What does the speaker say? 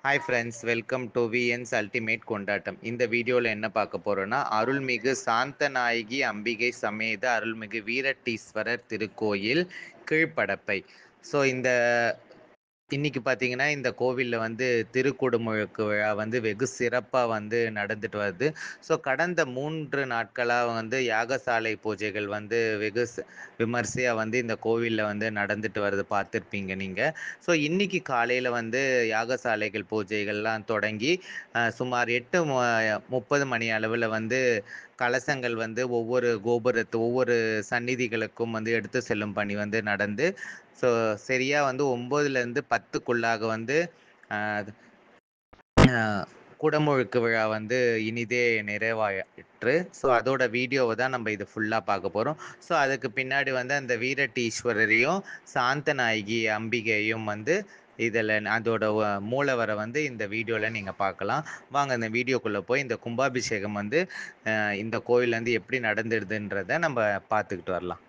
Hi friends, welcome to VNS ultimate கொண்டாட்டம். இந்த வீடியோவில் என்ன பார்க்க போகிறோன்னா, அருள்மிகு சாந்தநாயகி அம்பிகை சமேத அருள்மிகு வீரட்டீஸ்வரர் திருக்கோயில் கீழ்ப்படப்பை. ஸோ இன்னைக்கு பார்த்தீங்கன்னா, இந்த கோவிலில் வந்து திருக்குடமுழுக்கு விழா வந்து வெகு சிறப்பாக வந்து நடந்துட்டு வருது. ஸோ கடந்த 3 நாட்களாக வந்து யாகசாலை பூஜைகள் வந்து வெகு விமர்சையாக வந்து இந்த கோவிலில் வந்து நடந்துட்டு வருது, பார்த்துருப்பீங்க நீங்கள். ஸோ இன்னைக்கு காலையில் வந்து யாகசாலைகள் பூஜைகள்லாம் தொடங்கி சுமார் 8:30 மணி அளவில் வந்து கலசங்கள் வந்து ஒவ்வொரு சந்நிதிகளுக்கும் வந்து எடுத்து செல்லும் பணி வந்து நடந்து, ஸோ சரியாக வந்து 9லேருந்து 10க்குள்ளாக வந்து குடமுழுக்கு விழா வந்து இனிதே நிறைவாயிற்று. ஸோ அதோட வீடியோவை தான் நம்ம இது ஃபுல்லாக பார்க்க போகிறோம். ஸோ அதுக்கு பின்னாடி வந்து அந்த வீரட்டீஸ்வரரையும் சாந்தநாயகி அம்பிகையும் வந்து இதில் அதோட மூலவரை வந்து இந்த வீடியோவில் நீங்கள் பார்க்கலாம். வாங்க இந்த வீடியோக்குள்ளே போய் இந்த கும்பாபிஷேகம் வந்து இந்த கோவில் வந்து எப்படி நடந்துடுதுன்றதை நம்ம பார்த்துக்கிட்டு வரலாம்.